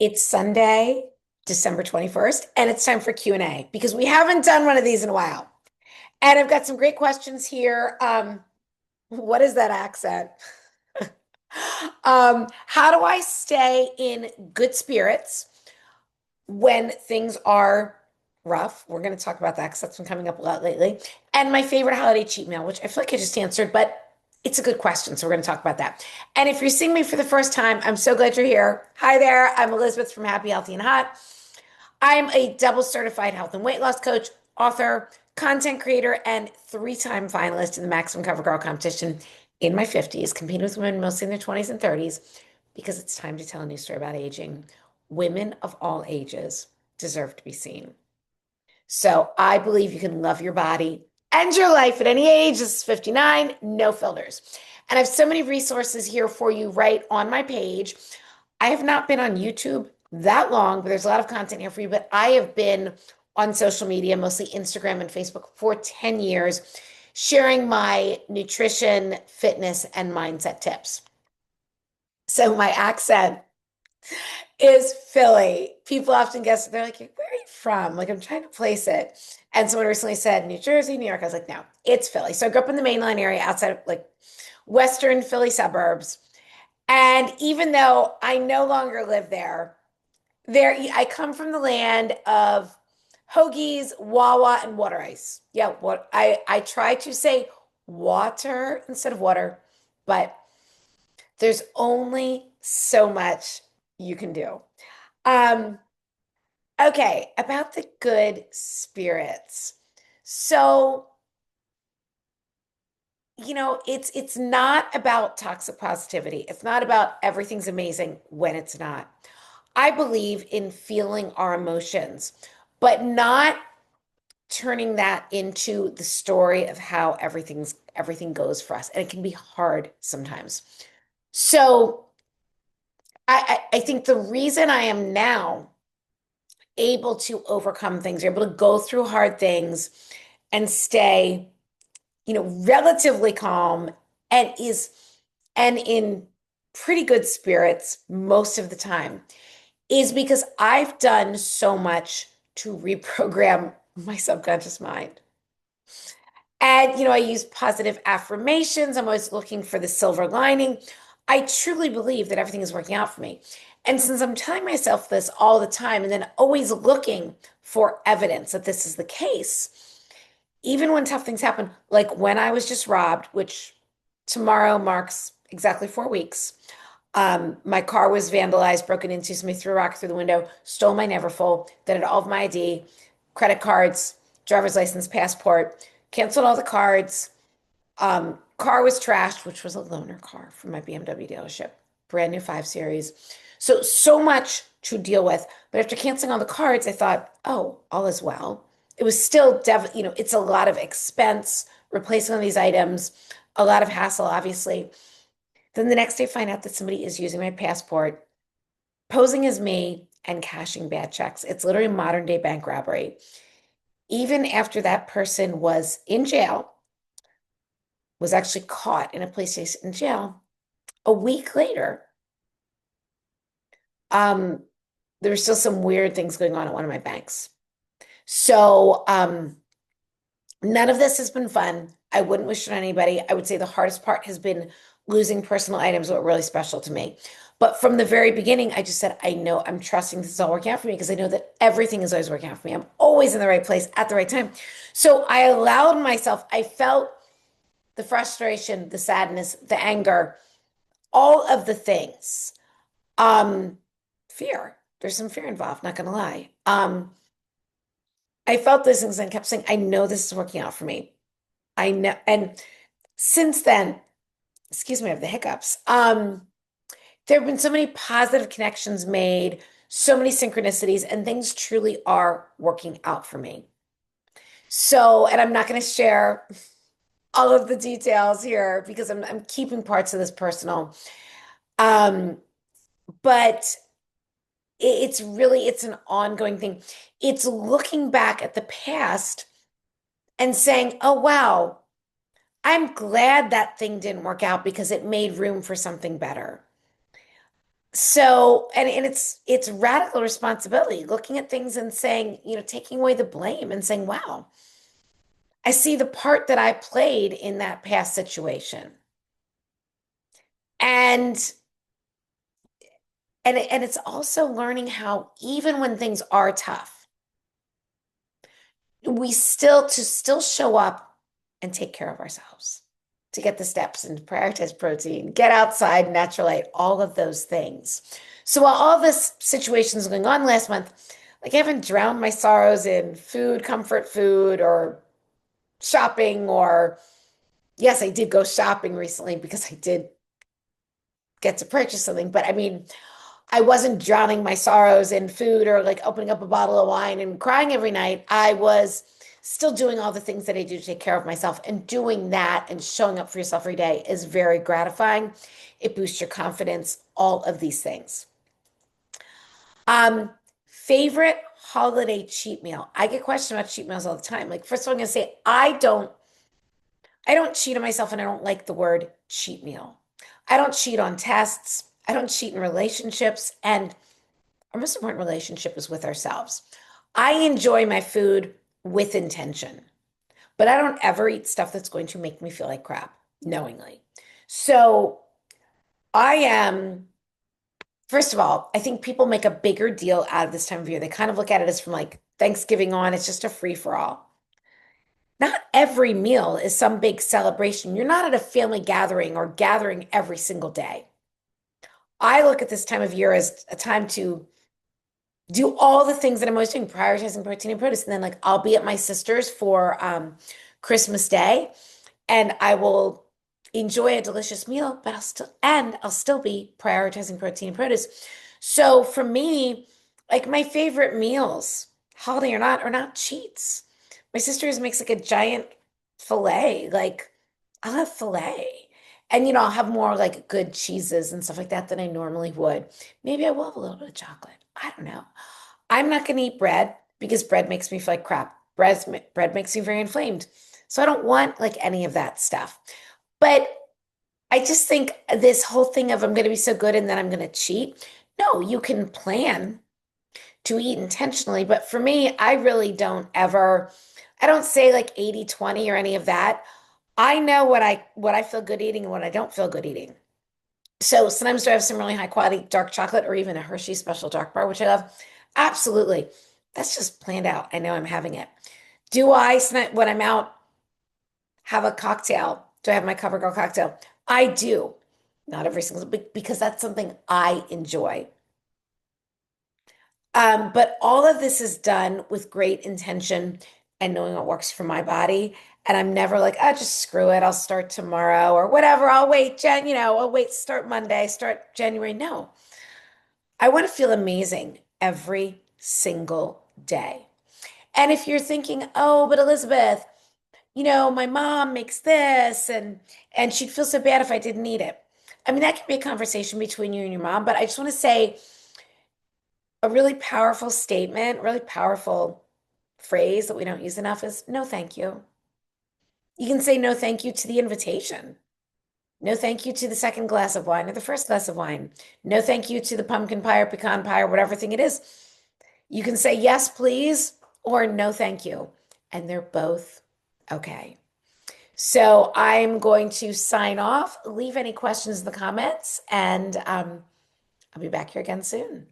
It's Sunday, December 21st, and it's time for Q&A because we haven't done one of these in a while. And I've got some great questions here. What is that accent? How do I stay in good spirits when things are rough? We're going to talk about that because that's been coming up a lot lately. And my favorite holiday cheat meal, which I feel like I just answered, but it's a good question. So we're going to talk about that. And if you're seeing me for the first time, I'm so glad you're here. Hi there. I'm Elizabeth from Happy, Healthy, and Hot. I'm a double certified health and weight loss coach, author, content creator, and three-time finalist in the Maximum Cover Girl competition in my 50s, competing with women mostly in their 20s and 30s because it's time to tell a new story about aging. Women of all ages deserve to be seen. So I believe you can love your body and your life at any age. This is 59, no filters. And I have so many resources here for you right on my page. I have not been on YouTube that long, but there's a lot of content here for you. But I have been on social media, mostly Instagram and Facebook, for 10 years, sharing my nutrition, fitness, and mindset tips. So my accent is Philly. People often guess, they're like, where are you from? Like, I'm trying to place it. And someone recently said New Jersey, New York. I was like, no, it's Philly. So I grew up in the mainline area outside of like Western Philly suburbs. And even though I no longer live there I come from the land of hoagies, Wawa, and water ice. Yeah, what I try to say water instead of water, but there's only so much you can do. Um, okay, about the good spirits. So, it's not about toxic positivity. It's not about everything's amazing when it's not. I believe in feeling our emotions, but not turning that into the story of how everything goes for us. And it can be hard sometimes. So I think the reason I am now able to overcome things, able to go through hard things and stay, relatively calm and in pretty good spirits most of the time is because I've done so much to reprogram my subconscious mind. And, I use positive affirmations. I'm always looking for the silver lining. I truly believe that everything is working out for me. And since I'm telling myself this all the time and then always looking for evidence that this is the case, even when tough things happen, like when I was just robbed, which tomorrow marks exactly 4 weeks. My car was vandalized, broken into. Somebody threw a rock through the window, stole my Neverfull, that had all of my ID, credit cards, driver's license, passport, canceled all the cards. Car was trashed, which was a loaner car from my BMW dealership, brand new 5 Series. So much to deal with. But after canceling all the cards, I thought, oh, all is well. It was still, it's a lot of expense replacing all these items, a lot of hassle, obviously. Then the next day, find out that somebody is using my passport, posing as me, and cashing bad checks. It's literally modern day bank robbery. Even after that person was in jail, was actually caught in a police station in jail, a week later, um, there were still some weird things going on at one of my banks. So none of this has been fun. I wouldn't wish it on anybody. I would say the hardest part has been losing personal items that were really special to me. But from the very beginning, I just said, I know I'm trusting this is all working out for me because I know that everything is always working out for me. I'm always in the right place at the right time. So I allowed myself, I felt the frustration, the sadness, the anger, all of the things. Um, Fear. There's some fear involved, not gonna lie. I felt those things and kept saying, I know this is working out for me. I know, and since then, excuse me, I have the hiccups. There have been so many positive connections made, so many synchronicities, and things truly are working out for me. So, and I'm not going to share all of the details here because I'm keeping parts of this personal. Um, but it's an ongoing thing. It's looking back at the past and saying, "Oh wow, I'm glad that thing didn't work out because it made room for something better." So, and it's radical responsibility, looking at things and saying, taking away the blame and saying, wow, I see the part that I played in that past situation. And and it's also learning how even when things are tough, we still show up and take care of ourselves, to get the steps and prioritize protein, get outside, natural light, all of those things. So while all this situation is going on last month, like I haven't drowned my sorrows in food, comfort food, or shopping, or yes, I did go shopping recently because I did get to purchase something, but I mean, I wasn't drowning my sorrows in food or like opening up a bottle of wine and crying every night. I was still doing all the things that I do to take care of myself. And doing that and showing up for yourself every day is very gratifying. It boosts your confidence, all of these things. Um, Favorite holiday cheat meal. I get questions about cheat meals all the time. Like, first of all, I'm gonna say I don't cheat on myself, and I don't like the word cheat meal. I don't cheat on tests. I don't cheat in relationships. And our most important relationship is with ourselves. I enjoy my food with intention, but I don't ever eat stuff that's going to make me feel like crap knowingly. So I am, first of all, I think people make a bigger deal out of this time of year. They kind of look at it as from like Thanksgiving on, it's just a free for all. Not every meal is some big celebration. You're not at a family gathering or gathering every single day. I look at this time of year as a time to do all the things that I'm always doing, prioritizing protein and produce. And then like I'll be at my sister's for Christmas Day and I will enjoy a delicious meal, but I'll still be prioritizing protein and produce. So for me, like my favorite meals, holiday or not, are not cheats. My sister's makes like a giant filet. Like I'll have filet. And I'll have more like good cheeses and stuff like that than I normally would. Maybe I will have a little bit of chocolate. I don't know. I'm not going to eat bread because bread makes me feel like crap. Bread makes me very inflamed. So I don't want like any of that stuff. But I just think this whole thing of I'm going to be so good and then I'm going to cheat. No, you can plan to eat intentionally. But for me, I really I don't say like 80/20 or any of that. I know what I feel good eating and what I don't feel good eating. So sometimes do I have some really high quality dark chocolate or even a Hershey special dark bar, which I love? Absolutely. That's just planned out. I know I'm having it. Do I, when I'm out, have a cocktail? Do I have my CoverGirl cocktail? I do. Not every single, because that's something I enjoy. But all of this is done with great intention and knowing what works for my body. And I'm never like, oh, just screw it. I'll start tomorrow or whatever. I'll wait, I'll wait, start Monday, start January. No, I want to feel amazing every single day. And if you're thinking, oh, but Elizabeth, my mom makes this and she'd feel so bad if I didn't eat it. I mean, that could be a conversation between you and your mom, but I just want to say a really powerful statement, really powerful phrase that we don't use enough is no, thank you. You can say no, thank you to the invitation. No, thank you to the second glass of wine or the first glass of wine. No, thank you to the pumpkin pie or pecan pie or whatever thing it is. You can say yes, please, or no, thank you. And they're both okay. So I'm going to sign off. Leave any questions in the comments, and I'll be back here again soon.